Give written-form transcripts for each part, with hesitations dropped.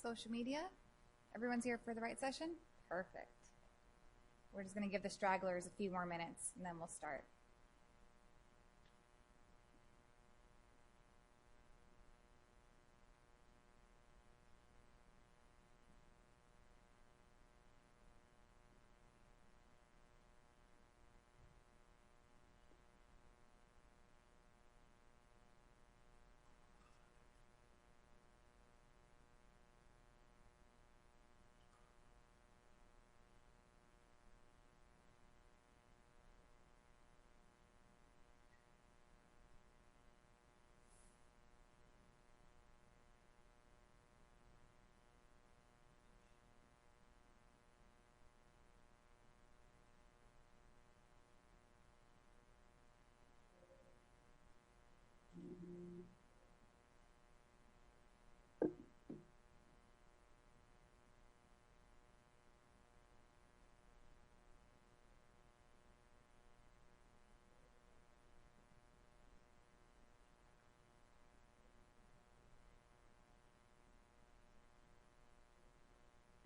Social media? Everyone's here for the right session? Perfect. We're just going to give the stragglers a few more minutes, and then we'll start.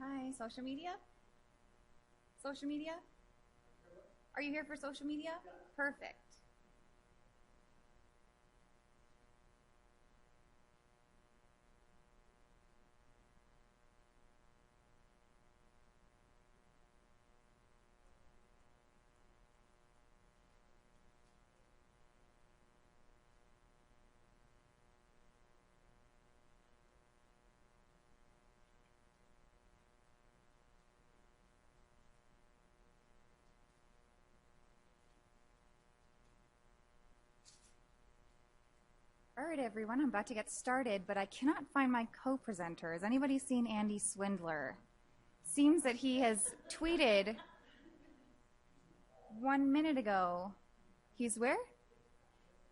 Hi, social media? Social media? Are you here for social media? Perfect. All right, everyone, I'm about to get started, but I cannot find my co-presenter. Has anybody seen Andy Swindler? Seems that he has tweeted 1 minute ago. He's where?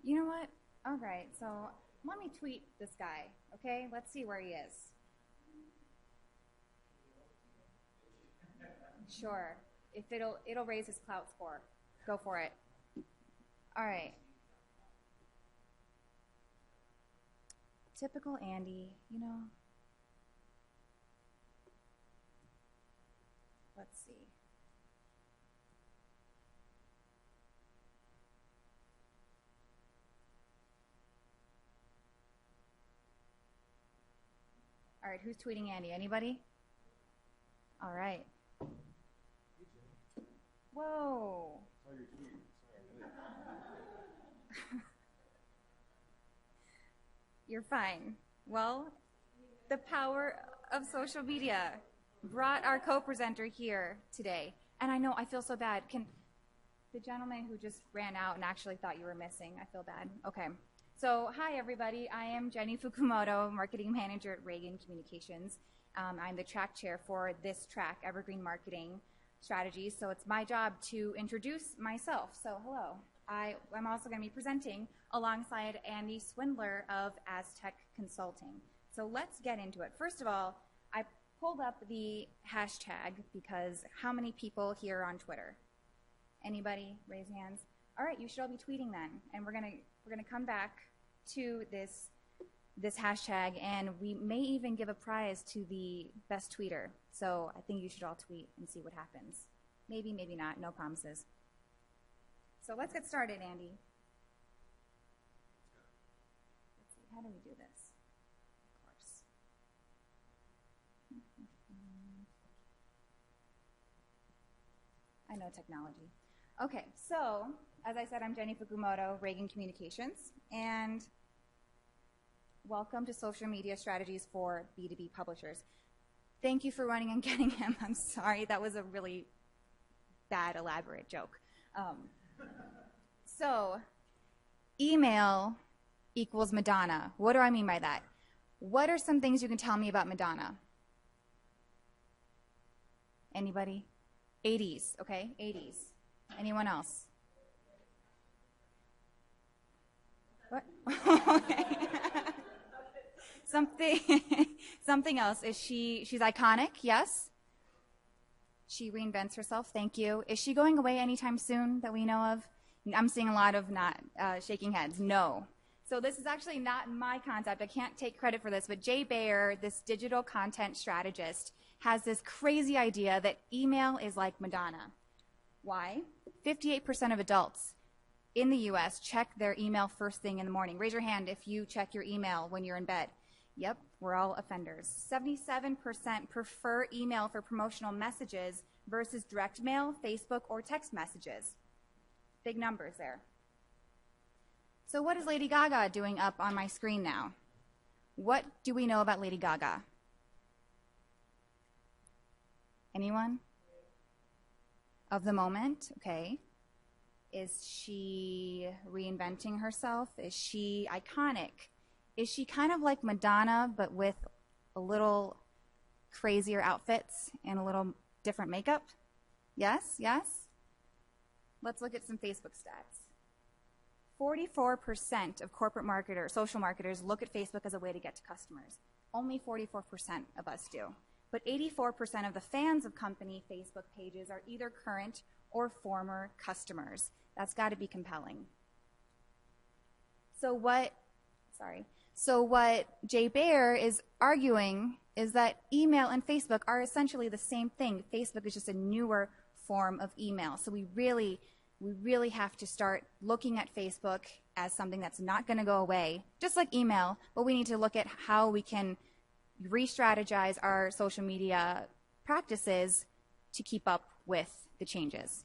You know what? All right, so let me tweet this guy, okay? Let's see where he is. Sure. If it'll raise his clout score. Go for it. All right. Typical Andy, you know. Let's see. All right, who's tweeting Andy? Anybody? All right. Whoa. You're fine. Well, the power of social media brought our co-presenter here today. And I know, I feel so bad. Can the gentleman who just ran out and actually thought you were missing, I feel bad. Okay. So, hi everybody. I am Jenny Fukumoto, Marketing Manager at Reagan Communications. I'm the track chair for this track, Evergreen Marketing Strategies. So it's my job to introduce myself. So hello. I'm also going to be presenting alongside Andy Swindler of Aztec Consulting. So let's get into it. First of all, I pulled up the hashtag because how many people here are on Twitter? Anybody? Raise hands. All right, you should all be tweeting then, and we're gonna come back to this hashtag, and we may even give a prize to the best tweeter. So I think you should all tweet and see what happens. Maybe, maybe not. No promises. So let's get started, Andy. Let's see, how do we do this? Of course. I know technology. Okay, so as I said, I'm Jenny Fukumoto, Reagan Communications, and welcome to Social Media Strategies for B2B Publishers. Thank you for running and getting him. I'm sorry, that was a really bad, elaborate joke. So, email equals Madonna. What do I mean by that? What are some things you can tell me about Madonna? Anybody? 80s, okay? 80s. Anyone else? What? Okay. Something else. She's iconic, yes? She reinvents herself, thank you. Is she going away anytime soon that we know of? I'm seeing a lot of not shaking heads. No. So this is actually not my concept. I can't take credit for this, but Jay Baer, this digital content strategist, has this crazy idea that email is like Madonna. Why? 58% of adults in the US check their email first thing in the morning. Raise your hand if you check your email when you're in bed. Yep, we're all offenders. 77% prefer email for promotional messages versus direct mail, Facebook, or text messages. Big numbers there. So what is Lady Gaga doing up on my screen now? What do we know about Lady Gaga? Anyone? Of the moment, okay. Is she reinventing herself? Is she iconic? Is she kind of like Madonna, but with a little crazier outfits and a little different makeup? Yes, yes? Let's look at some Facebook stats. 44% of corporate marketers, social marketers, look at Facebook as a way to get to customers. Only 44% of us do. But 84% of the fans of company Facebook pages are either current or former customers. That's got to be compelling. So what Jay Baer is arguing is that email and Facebook are essentially the same thing. Facebook is just a newer form of email. So we really have to start looking at Facebook as something that's not going to go away, just like email, but we need to look at how we can re-strategize our social media practices to keep up with the changes.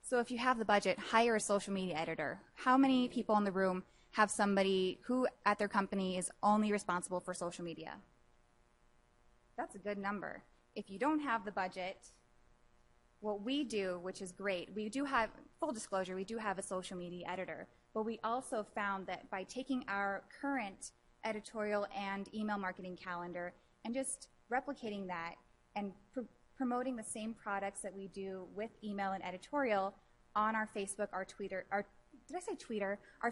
So if you have the budget, hire a social media editor. How many people in the room have somebody who at their company is only responsible for social media? That's a good number. If you don't have the budget, what we do, which is great, we do have, full disclosure, we do have a social media editor, but we also found that by taking our current editorial and email marketing calendar and just replicating that and promoting the same products that we do with email and editorial on our Facebook, our Twitter, our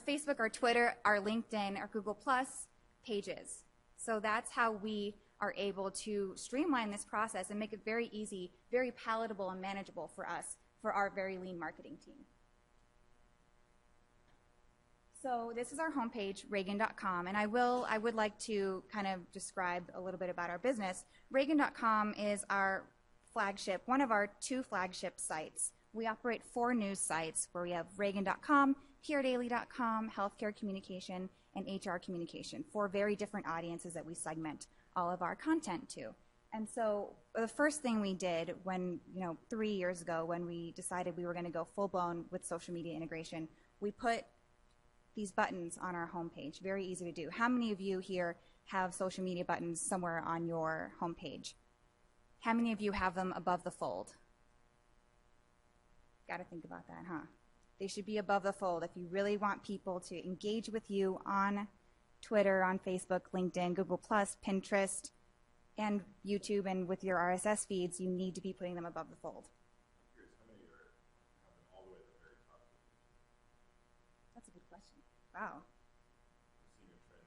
Facebook, our Twitter, our LinkedIn, our Google Plus pages. So that's how we are able to streamline this process and make it very easy, very palatable and manageable for us, for our very lean marketing team. So this is our homepage, Reagan.com, and I would like to kind of describe a little bit about our business. Reagan.com is our flagship, one of our 2 flagship sites. We operate 4 news sites where we have Reagan.com, PRDaily.com, Healthcare Communication, and HR Communication, 4 very different audiences that we segment all of our content to. And so the first thing we did when, 3 years ago, when we decided we were going to go full-blown with social media integration, we put these buttons on our homepage. Very easy to do. How many of you here have social media buttons somewhere on your homepage? How many of you have them above the fold? Got to think about that, huh? They should be above the fold. If you really want people to engage with you on Twitter, on Facebook, LinkedIn, Google+, Pinterest, and YouTube, and with your RSS feeds, you need to be putting them above the fold. How many have them all the way at the very top? That's a good question. Wow. Seeing a trend.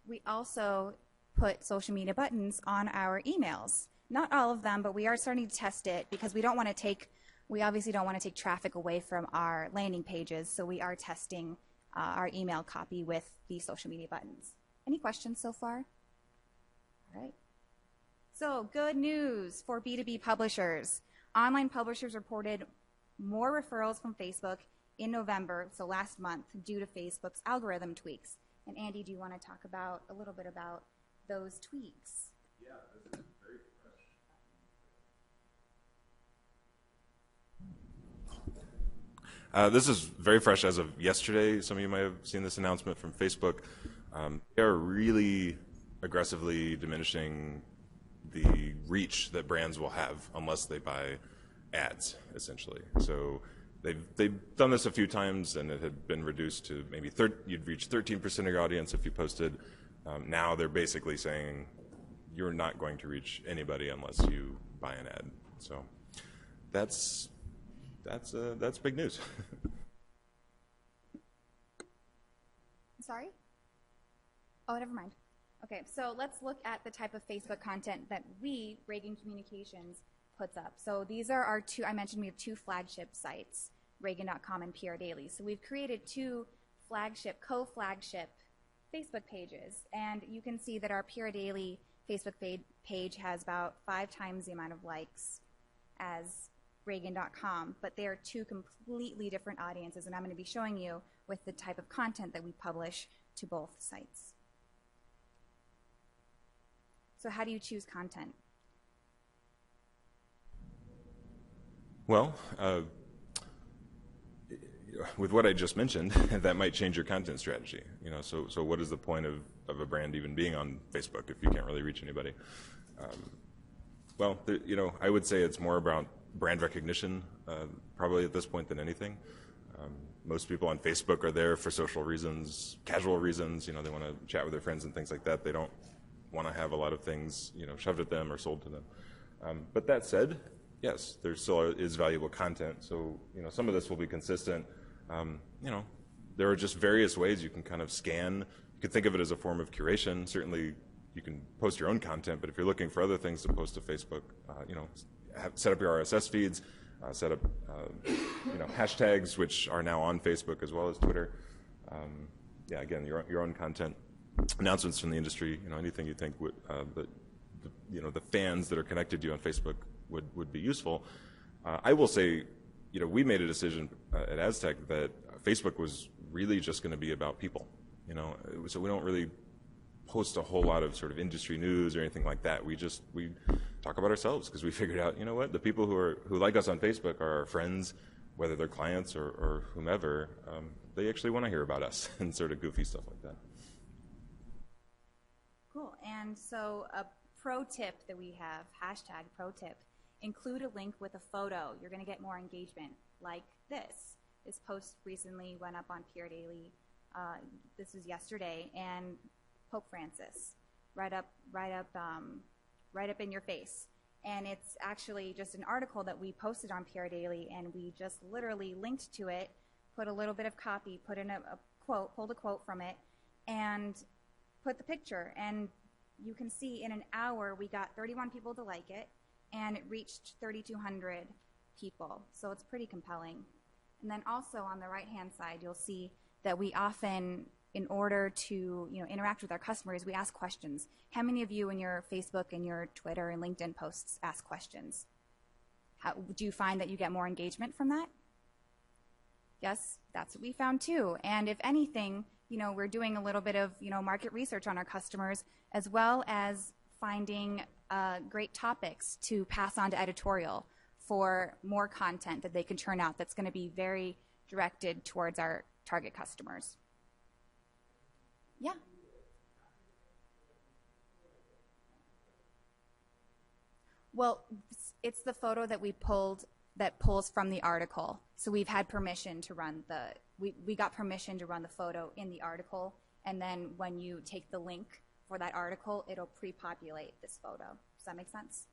We also put social media buttons on our emails. Not all of them, but we are starting to test it because we obviously don't want to take traffic away from our landing pages, so we are testing our email copy with these social media buttons. Any questions so far? All right. So good news for B2B publishers. Online publishers reported more referrals from Facebook in November, so last month, due to Facebook's algorithm tweaks. And Andy, do you want to talk a little bit about those tweaks? Yeah, this is very fresh. This is very fresh as of yesterday. Some of you might have seen this announcement from Facebook. They are really aggressively diminishing the reach that brands will have unless they buy ads, essentially. So they've done this a few times, and it had been reduced to maybe you'd reach 13% of your audience if you posted. Now they're basically saying you're not going to reach anybody unless you buy an ad. So that's big news. Sorry? Oh, never mind. Okay, so let's look at the type of Facebook content that we, Reagan Communications, puts up. So these are our two, I mentioned we have two flagship sites, Reagan.com and PR Daily. So we've created two flagship, co-flagship Facebook pages. And you can see that our PR Daily Facebook page has about 5 times the amount of likes as Reagan.com, but they are two completely different audiences, and I'm going to be showing you with the type of content that we publish to both sites. So how do you choose content? Well, with what I just mentioned, that might change your content strategy. So what is the point of a brand even being on Facebook if you can't really reach anybody? I would say it's more about brand recognition, probably at this point than anything. Most people on Facebook are there for social reasons, casual reasons. They want to chat with their friends and things like that. They don't want to have a lot of things, shoved at them or sold to them. But that said, yes, there still is valuable content. So, some of this will be consistent. There are just various ways you can kind of scan. You could think of it as a form of curation. Certainly, you can post your own content, but if you're looking for other things to post to Facebook, set up your RSS feeds, set up, hashtags, which are now on Facebook as well as Twitter. Again, your own content, announcements from the industry, anything you think would, the fans that are connected to you on Facebook would be useful. I will say, we made a decision at Aztec that Facebook was really just going to be about people. So we don't really post a whole lot of sort of industry news or anything like that. We talk about ourselves because we figured out, the people who like us on Facebook are our friends, whether they're clients or whomever. They actually want to hear about us and sort of goofy stuff like that. Cool. And so a pro tip that we have, hashtag pro tip, include a link with a photo. You're going to get more engagement like this. This post recently went up on PR Daily. This was yesterday, and Pope Francis, right up in your face. And it's actually just an article that we posted on PR Daily, and we just literally linked to it, put a little bit of copy, put in a quote, pulled a quote from it, and put the picture. And you can see in an hour we got 31 people to like it, and it reached 3,200 people. So it's pretty compelling. And then also on the right-hand side, you'll see that we often, in order to interact with our customers, we ask questions. How many of you in your Facebook and your Twitter and LinkedIn posts ask questions? Do you find that you get more engagement from that? Yes, that's what we found too. And if anything, we're doing a little bit of market research on our customers, as well as finding great topics to pass on to editorial for more content that they can churn out that's going to be very directed towards our target customers. Yeah. Well, it's the photo that we pulled that pulls from the article. So we've had permission to run we got permission to run the photo in the article, and then when you take the link for that article, it'll pre-populate this photo. Does that make sense?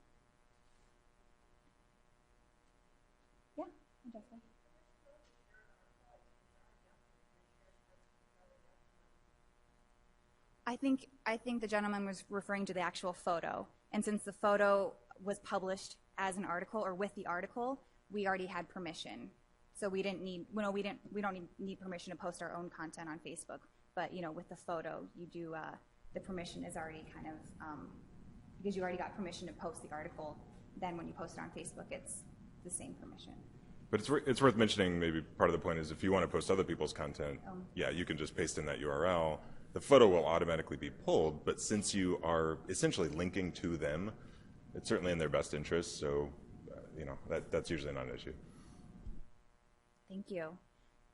Yeah, definitely. I think the gentleman was referring to the actual photo, and since the photo was published as an article or with the article, we already had permission. So we didn't need, we don't need permission to post our own content on Facebook. But with the photo, you do the permission is already kind of because you already got permission to post the article. Then when you post it on Facebook, it's the same permission. But it's worth mentioning. Maybe part of the point is if you want to post other people's content, you can just paste in that URL. The photo will automatically be pulled, but since you are essentially linking to them, it's certainly in their best interest. So, that's usually not an issue. Thank you.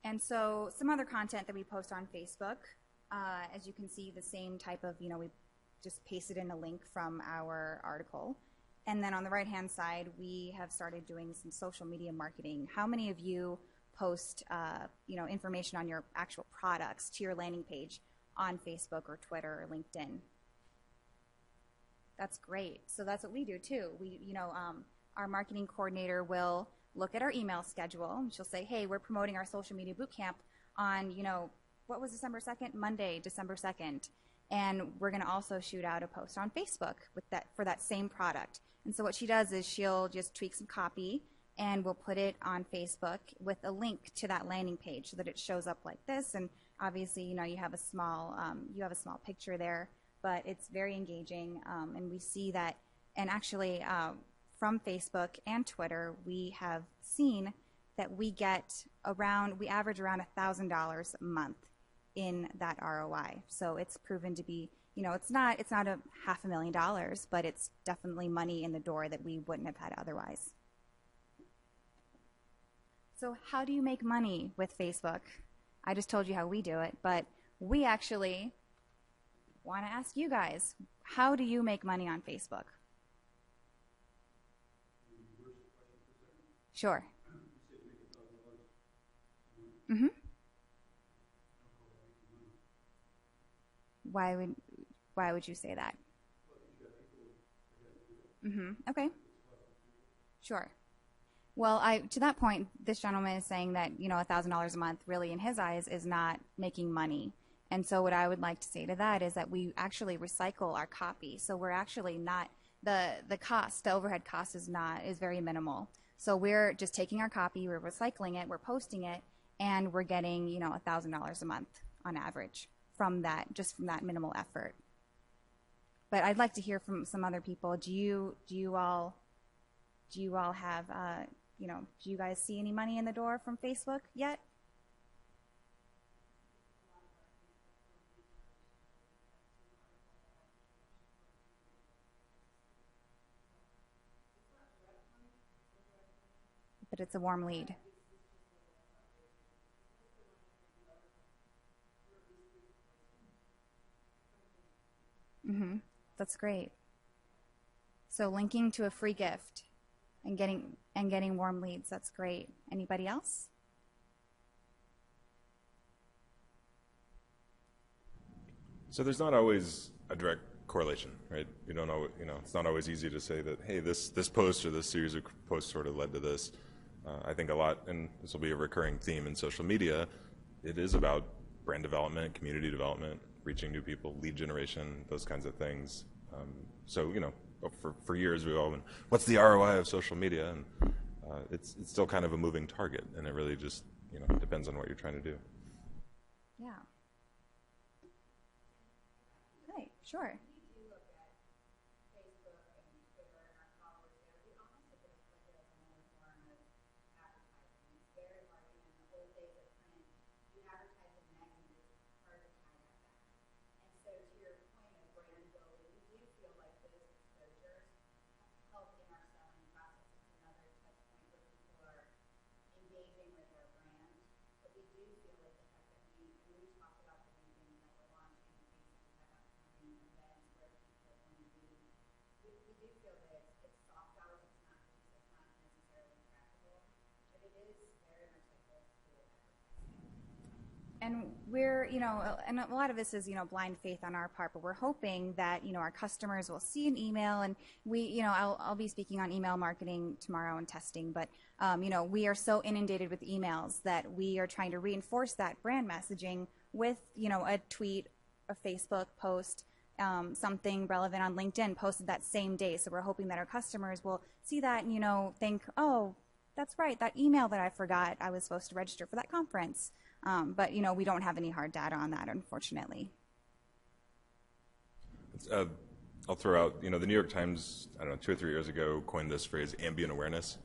And so some other content that we post on Facebook, as you can see, the same type of, we just pasted in a link from our article. And then on the right-hand side, we have started doing some social media marketing. How many of you post, information on your actual products to your landing page on Facebook or Twitter or LinkedIn? That's great. So that's what we do too. Our marketing coordinator will look at our email schedule. She'll say, hey, we're promoting our social media bootcamp on, what was December 2nd? Monday, December 2nd. And we're going to also shoot out a post on Facebook with that for that same product. And so what she does is she'll just tweak some copy, and we'll put it on Facebook with a link to that landing page so that it shows up like this. And obviously, you know, you have a small picture there, but it's very engaging. And we see that, and actually from Facebook and Twitter, we have seen that we average around $1,000 a month in that ROI. So it's proven to be, you know, it's not a $500,000, but it's definitely money in the door that we wouldn't have had otherwise. So how do you make money with Facebook? I just told you how we do it, but we actually want to ask you guys, how do you make money on Facebook? Sure. Mm-hmm. Why would you say that? Mm-hmm. Okay. Sure. Well, to that point, this gentleman is saying that, you know, $1,000 a month really in his eyes is not making money. And so what I would like to say to that is that we actually recycle our copy. So we're actually not, the overhead cost is very minimal. So we're just taking our copy, we're recycling it, we're posting it, and we're getting, you know, $1,000 a month on average from that minimal effort. But I'd like to hear from some other people. Do you all have, you know, do you guys see any money in the door from Facebook yet? But it's a warm lead. Mm-hmm. That's great. So linking to a free gift and getting warm leads, that's great. Anybody else? So there's not always a direct correlation, right? You don't know, you know, it's not always easy to say that, hey, this post or this series of posts sort of led to this. I think a lot, and this will be a recurring theme in social media, it is about brand development, community development, reaching new people, lead generation, those kinds of things. So, you know, for years we've all been, what's the ROI of social media? And it's still kind of a moving target, and it really just, you know, depends on what you're trying to do. Yeah. Okay, sure. And we're, you know, and a lot of this is, you know, blind faith on our part, but we're hoping that, you know, our customers will see an email, and we, you know, I'll be speaking on email marketing tomorrow and testing, but, you know, we are so inundated with emails that we are trying to reinforce that brand messaging with, you know, a tweet, a Facebook post, something relevant on LinkedIn posted that same day. So we're hoping that our customers will see that and, you know, think, oh, that's right, that email that I forgot I was supposed to register for that conference. But, you know, we don't have any hard data on that, unfortunately. I'll throw out, you know, the New York Times, I don't know, 2 or 3 years ago coined this phrase, ambient awareness.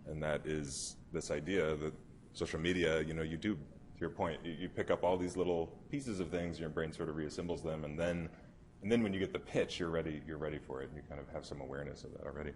And that is this idea that social media, you know, you do, to your point, you pick up all these little pieces of things, your brain sort of reassembles them, and then when you get the pitch, you're ready for it. You kind of have some awareness of that already.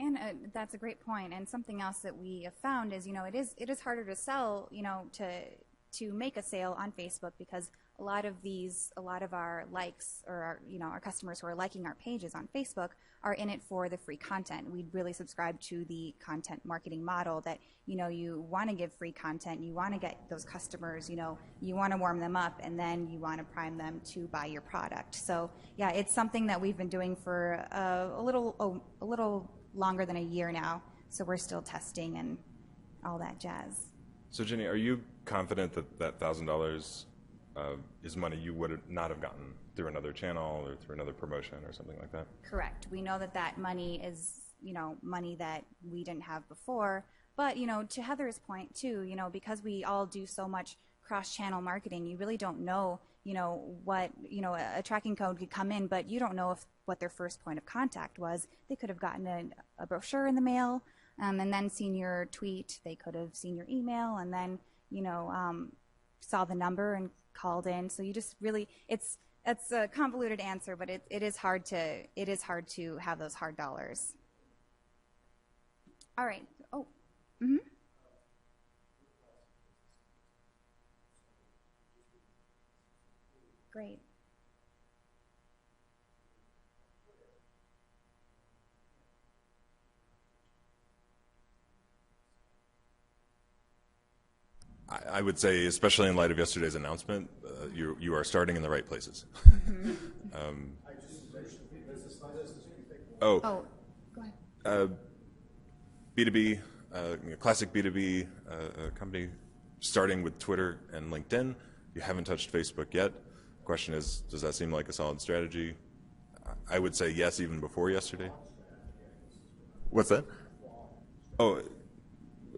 And that's a great point. And something else that we have found is, you know, it is harder to sell, you know, to make a sale on Facebook, because a lot of our likes or our customers who are liking our pages on Facebook are in it for the free content. We really subscribe to the content marketing model that, you want to give free content, you want to get those customers, you want to warm them up, and then you want to prime them to buy your product. So yeah, it's something that we've been doing for a little longer than a year now. So we're still testing and all that jazz. So Jenny, are you confident that that $1,000 is money you would not have gotten through another channel or through another promotion or something like that? Correct. We know that money is, money that we didn't have before. But, to Heather's point too, because we all do so much cross-channel marketing, you really don't know, what, a tracking code could come in, but you don't know what their first point of contact was. They could have gotten a brochure in the mail, and then seen your tweet. They could have seen your email and then, saw the number and called in. So you just really, it's a convoluted answer, but it is hard to have those hard dollars. All right. Oh. Mm-hmm. Great. I would say, especially in light of yesterday's announcement, you are starting in the right places. Mm-hmm. Oh, go ahead. B2B, classic B2B company, starting with Twitter and LinkedIn. You haven't touched Facebook yet. The question is, does that seem like a solid strategy? I would say yes, even before yesterday. What's that? Oh,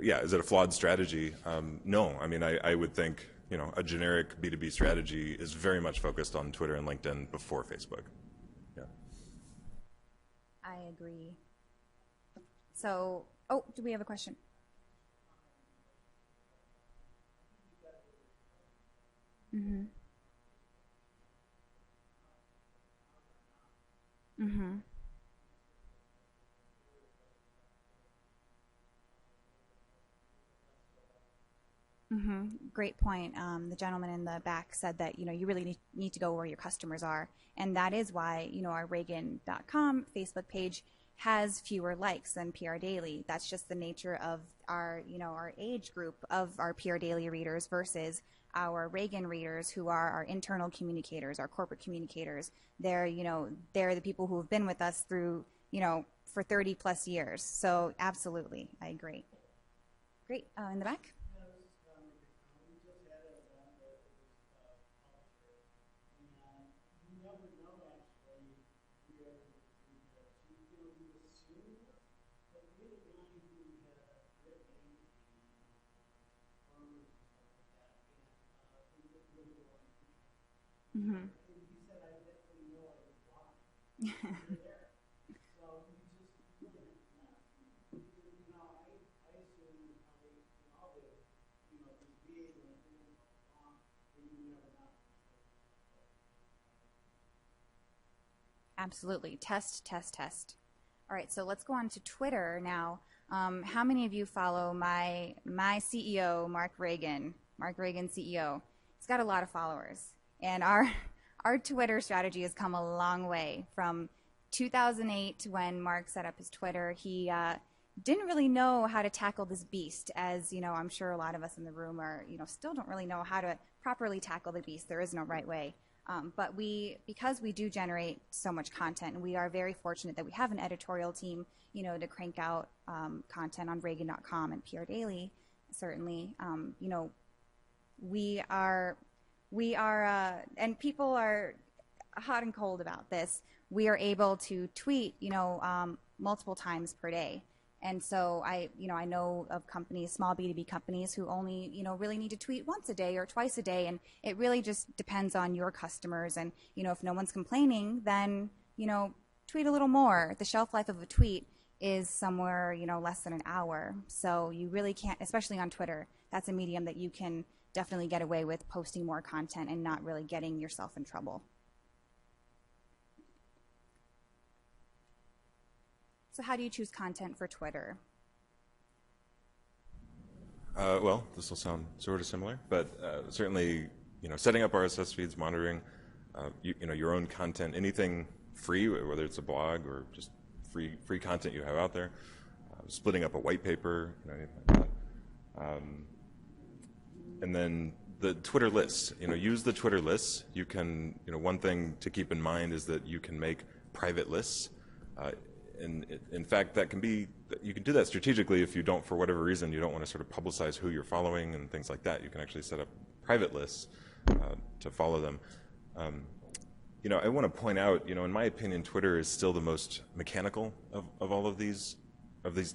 yeah, is it a flawed strategy? No, I mean, I would think, a generic B2B strategy is very much focused on Twitter and LinkedIn before Facebook. Yeah. I agree. So, do we have a question? Mm-hmm. Mm-hmm. Mm-hmm. Great point. The gentleman in the back said that, you really need to go where your customers are. And that is why, our Reagan.com Facebook page has fewer likes than PR Daily. That's just the nature of our, our age group of our PR Daily readers versus our Reagan readers who are our internal communicators, our corporate communicators. They're, they're the people who have been with us through, for 30 plus years. So absolutely, I agree. Great. In the back? Mm-hmm. Absolutely. Test, test, test. All right, so let's go on to Twitter now. How many of you follow my CEO, Mark Reagan? Mark Reagan, CEO. He's got a lot of followers. And our Twitter strategy has come a long way. From 2008, when Mark set up his Twitter, he didn't really know how to tackle this beast. As I'm sure a lot of us in the room are, still don't really know how to properly tackle the beast. There is no right way. But because we do generate so much content, and we are very fortunate that we have an editorial team, to crank out content on Reagan.com and PR Daily. Certainly, we are, and people are hot and cold about this. We are able to tweet, multiple times per day. And so I know of companies, small B2B companies, who only, really need to tweet once a day or twice a day. And it really just depends on your customers. And, if no one's complaining, then, tweet a little more. The shelf life of a tweet is somewhere, less than an hour. So you really can't, especially on Twitter, that's a medium that you can definitely get away with posting more content and not really getting yourself in trouble. So how do you choose content for Twitter? Well, this will sound sort of similar, but certainly setting up RSS feeds, monitoring, your own content, anything free, whether it's a blog or just free content you have out there, splitting up a white paper, anything like that. And then the Twitter lists, use the Twitter lists. You can, one thing to keep in mind is that you can make private lists. And in fact, you can do that strategically if you don't, for whatever reason, you don't want to sort of publicize who you're following and things like that. You can actually set up private lists to follow them. I want to point out, in my opinion, Twitter is still the most mechanical of all of these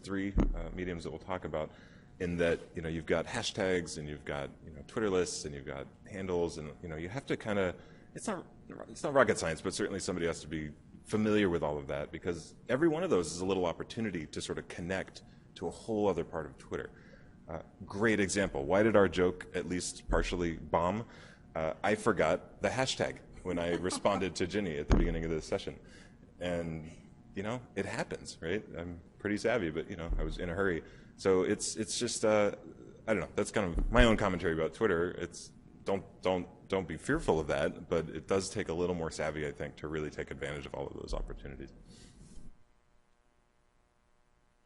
three mediums that we'll talk about, in that, you've got hashtags and you've got, Twitter lists and you've got handles, and, you have to kind of, it's not rocket science, but certainly somebody has to be familiar with all of that, because every one of those is a little opportunity to sort of connect to a whole other part of Twitter. Great example. Why did our joke at least partially bomb? I forgot the hashtag when I responded to Ginny at the beginning of this session. And, it happens, right? I'm pretty savvy, but, I was in a hurry. So it's just, I don't know, that's kind of my own commentary about Twitter. It's don't be fearful of that, but it does take a little more savvy, I think, to really take advantage of all of those opportunities.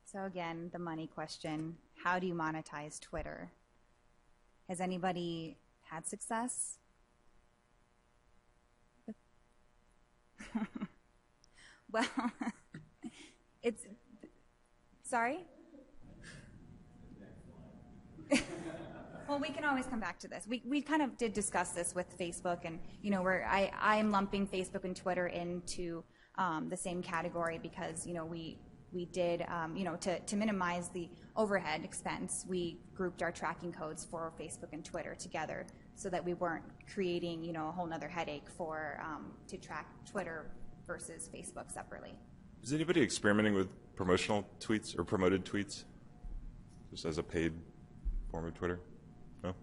So again, the money question, how do you monetize Twitter? Has anybody had success? Well, sorry? Well, we can always come back to this. We kind of did discuss this with Facebook, and where I am lumping Facebook and Twitter into the same category because we did to minimize the overhead expense, we grouped our tracking codes for Facebook and Twitter together so that we weren't creating a whole nother headache for to track Twitter versus Facebook separately. Is anybody experimenting with promotional tweets or promoted tweets, just as a paid form of Twitter? No?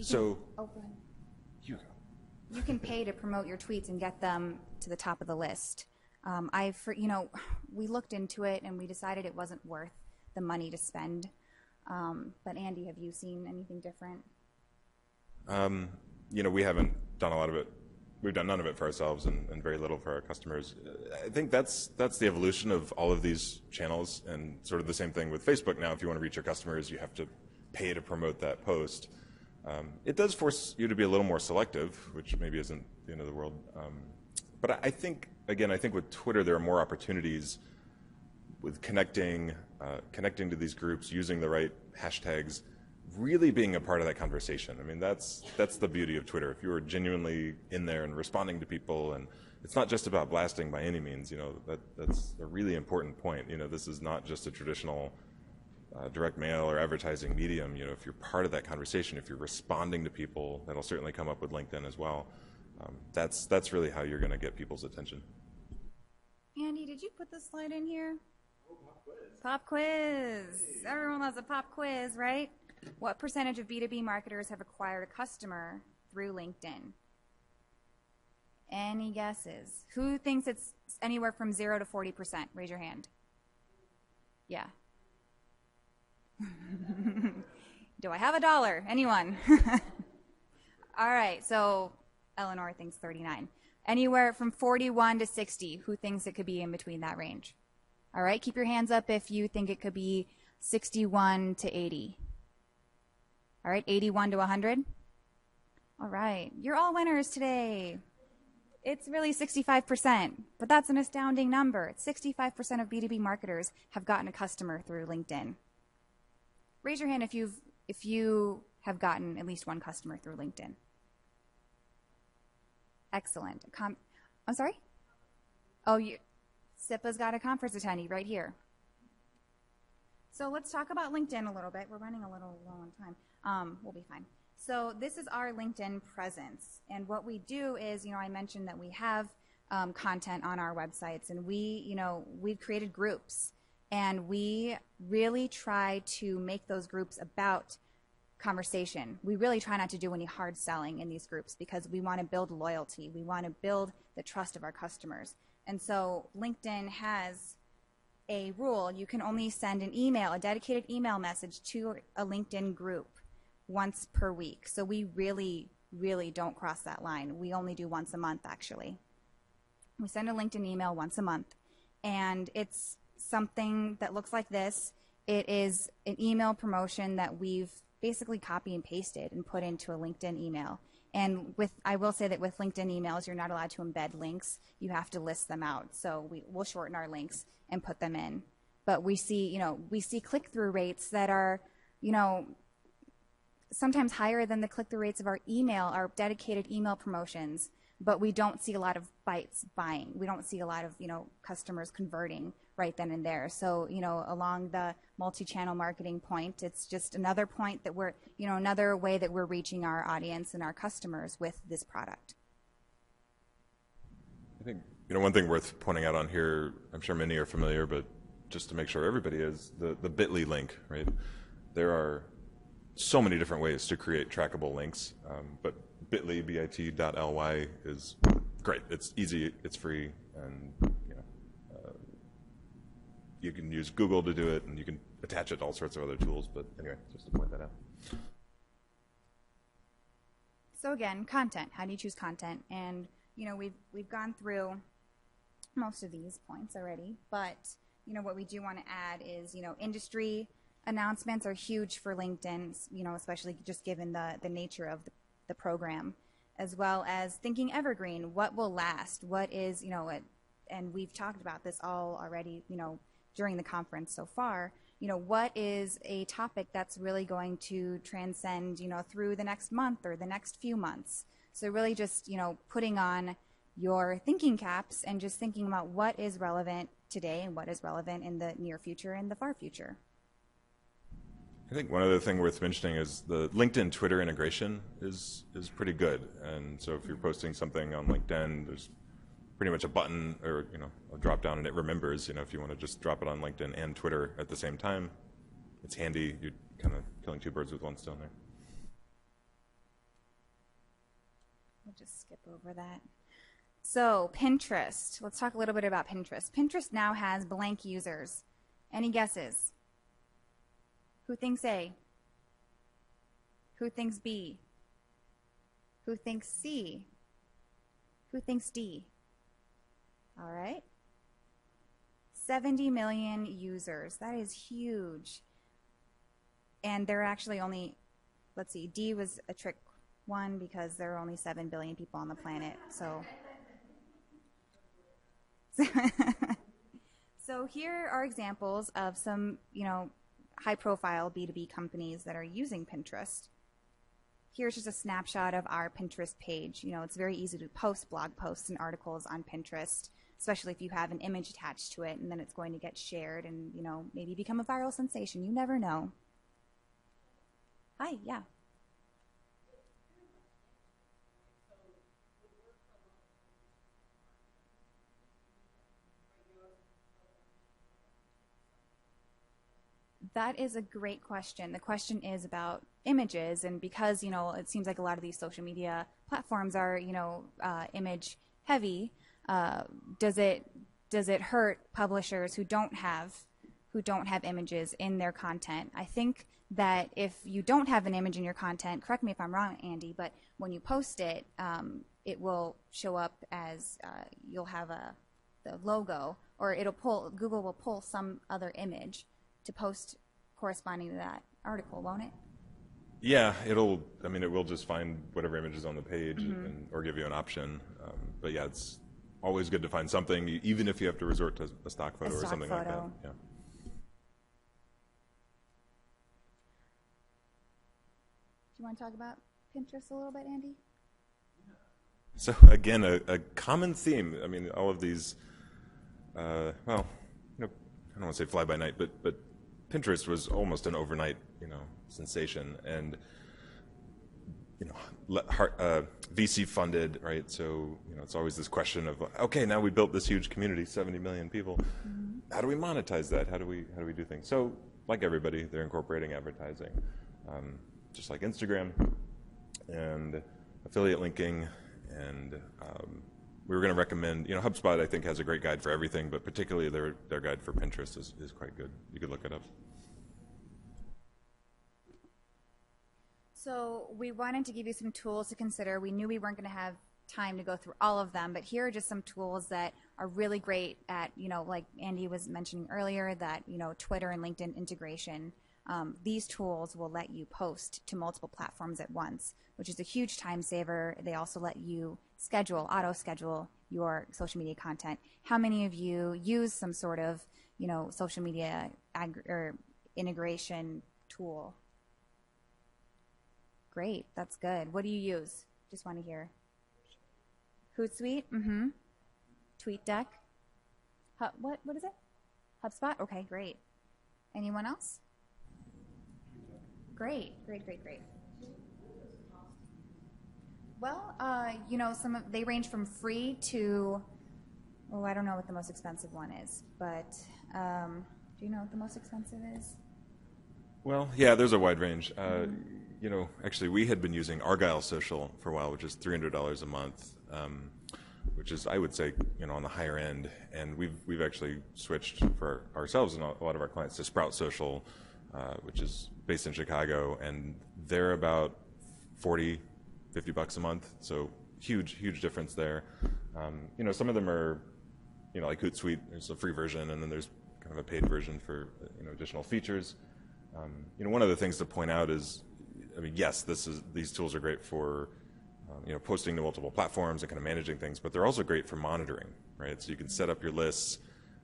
So go ahead. You go. You can pay to promote your tweets and get them to the top of the list. We looked into it and we decided it wasn't worth the money to spend. But Andy, have you seen anything different? We haven't done a lot of it. We've done none of it for ourselves and very little for our customers. I think that's the evolution of all of these channels, and sort of the same thing with Facebook now. If you want to reach your customers, you have to pay to promote that post. It does force you to be a little more selective, which maybe isn't the end of the world. But I think with Twitter, there are more opportunities with connecting to these groups, using the right hashtags, really being a part of that conversation. I mean, that's the beauty of Twitter. If you are genuinely in there and responding to people, and it's not just about blasting by any means, that's a really important point. This is not just a traditional direct mail or advertising medium. If you're part of that conversation, if you're responding to people, that'll certainly come up with LinkedIn as well. That's really how you're going to get people's attention. Andy, did you put this slide in here? Oh, pop quiz. Pop quiz. Everyone loves a pop quiz, right? What percentage of B2B marketers have acquired a customer through LinkedIn? Any guesses? Who thinks it's anywhere from 0 to 40%? Raise your hand. Yeah. Do I have $1? Anyone? All right, so Eleanor thinks 39. Anywhere from 41 to 60. Who thinks it could be in between that range? All right, keep your hands up if you think it could be 61 to 80. All right, 81 to 100. All right, you're all winners today. It's really 65%, but that's an astounding number. 65% of B2B marketers have gotten a customer through LinkedIn. Raise your hand if you have gotten at least one customer through LinkedIn. Excellent. I'm sorry? Oh, SIPA's got a conference attendee right here. So let's talk about LinkedIn a little bit. We're running a little low on time. We'll be fine. So this is our LinkedIn presence. And what we do is, I mentioned that we have content on our websites, and we've created groups. And we really try to make those groups about conversation. We really try not to do any hard selling in these groups because we want to build loyalty. We want to build the trust of our customers. And so LinkedIn has a rule. You can only send an email, a dedicated email message to a LinkedIn group once per week. So we really, really don't cross that line. We only do once a month, actually. We send a LinkedIn email once a month, and it's something that looks like this. It is an email promotion that we've basically copy and pasted and put into a LinkedIn email. And I will say that with LinkedIn emails, you're not allowed to embed links. You have to list them out. So we'll shorten our links and put them in. But we see click-through rates that are, sometimes higher than the click-through rates of our dedicated email promotions. But we don't see a lot of bites buying. We don't see a lot of, customers converting right then and there. So, along the multi-channel marketing point, it's just another point that we're, another way that we're reaching our audience and our customers with this product. I think, one thing worth pointing out on here, I'm sure many are familiar, but just to make sure everybody is, the bit.ly link, right? There are so many different ways to create trackable links, but bit.ly, bit.ly is great. It's easy, it's free, and you can use Google to do it, and you can attach it to all sorts of other tools. But anyway, just to point that out. So again, content. How do you choose content? And we've gone through most of these points already, but what we do want to add is industry announcements are huge for LinkedIn. Especially just given the nature of the program, as well as thinking evergreen. What will last? What is and we've talked about this all already. During the conference so far, what is a topic that's really going to transcend, through the next month or the next few months. So really just, putting on your thinking caps and just thinking about what is relevant today and what is relevant in the near future and the far future. I think one other thing worth mentioning is the LinkedIn Twitter integration is pretty good. And so if you're posting something on LinkedIn, there's pretty much a button or a drop down, and it remembers if you want to just drop it on LinkedIn and Twitter at the same time. It's handy. You're kind of killing two birds with one stone there. We'll just skip over that. So Pinterest. Let's talk a little bit about Pinterest. Pinterest now has blank users. Any guesses? Who thinks A? Who thinks B? Who thinks C? Who thinks D? All right. 70 million users. That is huge. And they're actually only, let's see, D was a trick one because there are only 7 billion people on the planet. So here are examples of some, high-profile B2B companies that are using Pinterest. Here's just a snapshot of our Pinterest page. It's very easy to post blog posts and articles on Pinterest, especially if you have an image attached to it, and then it's going to get shared and, maybe become a viral sensation. You never know. Hi, yeah. That is a great question. The question is about images, and because, it seems like a lot of these social media platforms are, image heavy, does it hurt publishers who don't have images in their content? I think that if you don't have an image in your content, correct me if I'm wrong, Andy, but when you post it, it will show up as you'll have the logo, or Google will pull some other image to post corresponding to that article, won't it? Yeah, it will just find whatever image is on the page or give you an option. But yeah, it's always good to find something, even if you have to resort to a stock photo or something like that. Yeah. Do you want to talk about Pinterest a little bit, Andy? So again, a common theme. All of these, I don't want to say fly by night, but Pinterest was almost an overnight, sensation, and VC funded, right? So it's always this question of, okay, now we built this huge community, 70 million people. How do we monetize that? How do we do things? So like everybody, they're incorporating advertising, just like Instagram and affiliate linking, and we were going to recommend, HubSpot I think has a great guide for everything, but particularly their guide for Pinterest is quite good. You could look it up. So we wanted to give you some tools to consider. We knew we weren't going to have time to go through all of them, but here are just some tools that are really great at, like Andy was mentioning earlier, that, Twitter and LinkedIn integration. These tools will let you post to multiple platforms at once, which is a huge time saver. They also let you auto schedule your social media content. How many of you use some sort of, social media or integration tool? Great, that's good. What do you use? Just want to hear. Hootsuite? Mm-hmm. TweetDeck? What is it? HubSpot? Okay, great. Anyone else? Great. Well, they range from free to, I don't know what the most expensive one is, but do you know what the most expensive is? Well, yeah, there's a wide range. Actually, we had been using Argyle Social for a while, which is $300 a month, which is, I would say, on the higher end. And we've actually switched for ourselves and a lot of our clients to Sprout Social, which is based in Chicago, and they're about $40, $50 a month. So huge difference there. Some of them are, like Hootsuite. There's a free version, and then there's kind of a paid version for additional features. One of the things to point out is, yes, these tools are great for posting to multiple platforms and kind of managing things, but they're also great for monitoring, right? So you can set up your lists,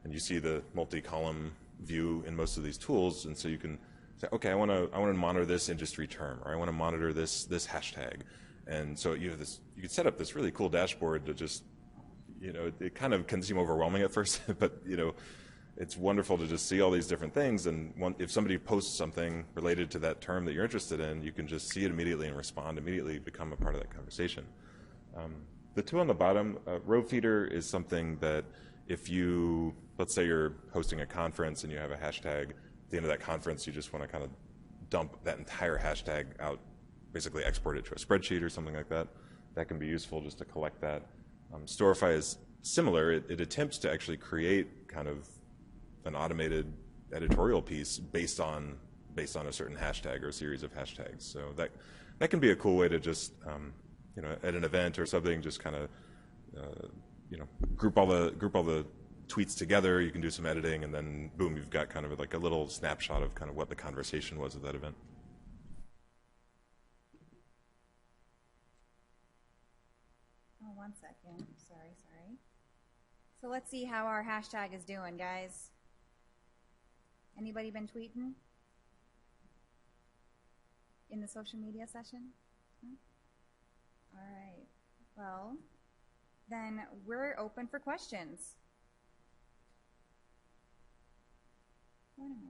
and you see the multi-column view in most of these tools, and so you can say, okay, I want to monitor this industry term, or I want to monitor this hashtag, and so you can set up this really cool dashboard to just, it kind of can seem overwhelming at first, but it's wonderful to just see all these different things, and if somebody posts something related to that term that you're interested in, you can just see it immediately and respond immediately, become a part of that conversation. The tool on the bottom, Row Feeder, is something that if let's say you're hosting a conference and you have a hashtag, at the end of that conference you just want to kind of dump that entire hashtag out, basically export it to a spreadsheet or something like that. That can be useful just to collect that. Storify is similar. It attempts to actually create kind of an automated editorial piece based on a certain hashtag or a series of hashtags. So that can be a cool way to just at an event or something, just kind of group all the tweets together. You can do some editing, and then boom, you've got kind of like a little snapshot of kind of what the conversation was at that event. Oh, 1 second. Sorry. So let's see how our hashtag is doing, guys. Anybody been tweeting in the social media session? No? All right. Well, then we're open for questions.